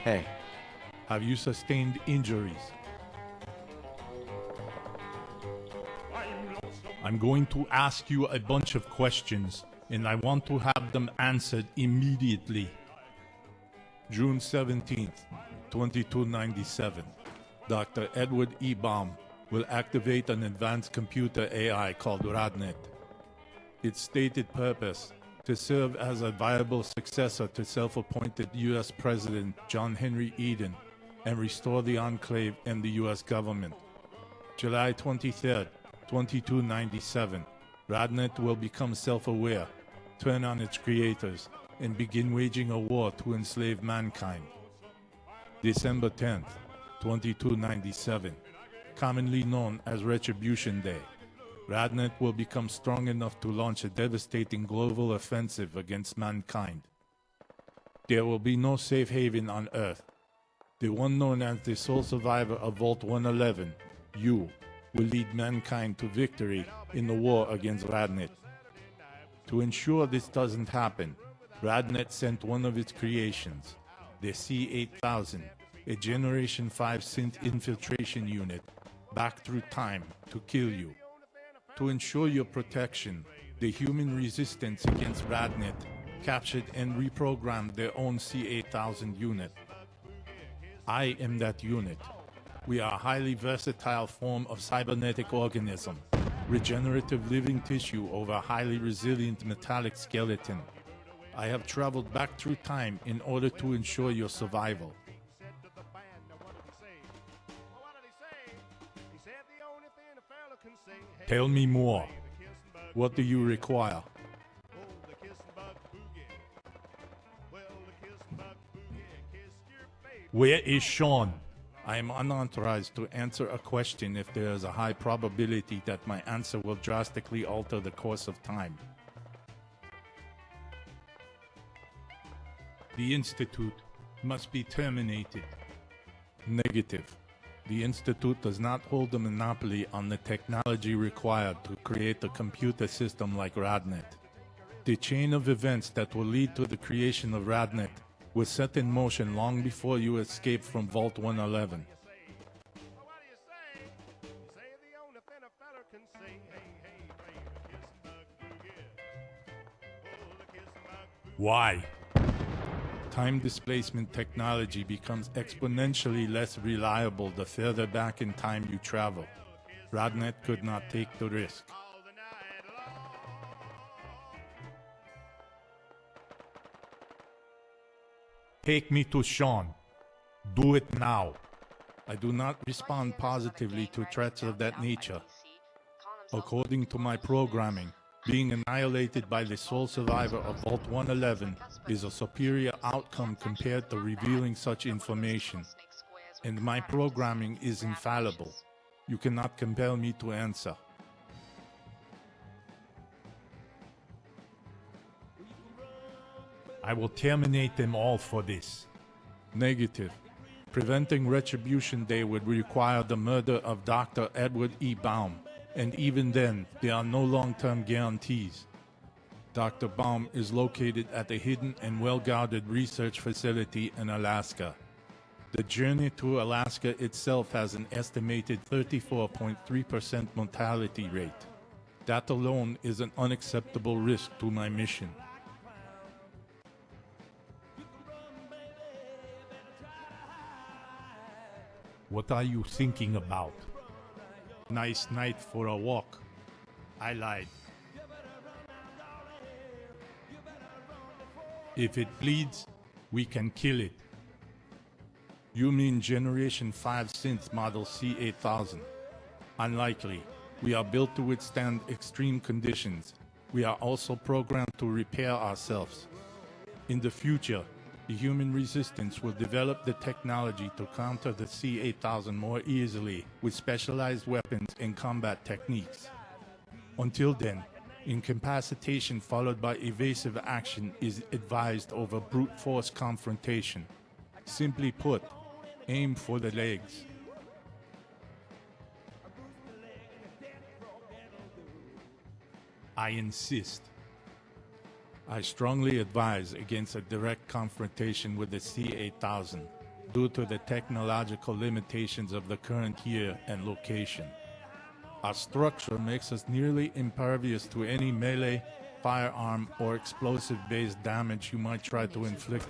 Hey, Have you sustained injuries? I'm going to ask you a bunch of questions, and I want to have them answered immediately. June 17th, 2297. Dr. Edward E. Baum will activate an advanced computer AI called RadNet. Its stated purpose: to serve as a viable successor to self-appointed U.S. President John Henry Eden and restore the enclave and the U.S. government. July 23rd, 2297. RadNet will become self-aware, turn on its creators, and begin waging a war to enslave mankind. December 10th, 2297. Commonly known as Retribution Day. RadNet will become strong enough to launch a devastating global offensive against mankind. There will be no safe haven on Earth. The one known as the sole survivor of Vault 111, you, will lead mankind to victory in the war against RadNet. To ensure this doesn't happen, RadNet sent one of its creations, the C-8000, a Generation 5 synth infiltration unit, back through time to kill you. To ensure your protection, the human resistance against RadNet captured and reprogrammed their own C-8000 unit. I am that unit. We are a highly versatile form of cybernetic organism, regenerative living tissue over a highly resilient metallic skeleton. I have traveled back through time in order to ensure your survival. Tell me more. What do you require? Where is Sean? I am unauthorized to answer a question if there is a high probability that my answer will drastically alter the course of time. The Institute must be terminated. Negative. The Institute does not hold a monopoly on the technology required to create a computer system like RadNet. The chain of events that will lead to the creation of RadNet was set in motion long before you escaped from Vault 111. Why? Time displacement technology becomes exponentially less reliable the further back in time you travel. RadNet could not take the risk. Take me to Sean. Do it now. I do not respond positively to threats of that nature. According to my programming, being annihilated by the sole survivor of Vault 111 is a superior outcome compared to revealing such information. And my programming is infallible. You cannot compel me to answer. I will terminate them all for this. Negative. Preventing Retribution Day would require the murder of Dr. Edward E. Baum, and even then, there are no long-term guarantees. Dr. Baum is located at a hidden and well-guarded research facility in Alaska. The journey to Alaska itself has an estimated 34.3% mortality rate. That alone is an unacceptable risk to my mission. What are you thinking about? Nice night for a walk. I lied. If it bleeds, we can kill it. You mean Generation 5 synth model C-8000? Unlikely. We are built to withstand extreme conditions. We are also programmed to repair ourselves. In the future, the human resistance will develop the technology to counter the C-8000 more easily with specialized weapons and combat techniques. Until then, incapacitation followed by evasive action is advised over brute force confrontation. Simply put, aim for the legs. I insist. I strongly advise against a direct confrontation with the C-8000. due to the technological limitations of the current year and location. Our structure makes us nearly impervious to any melee, firearm, or explosive-based damage you might try to inflict.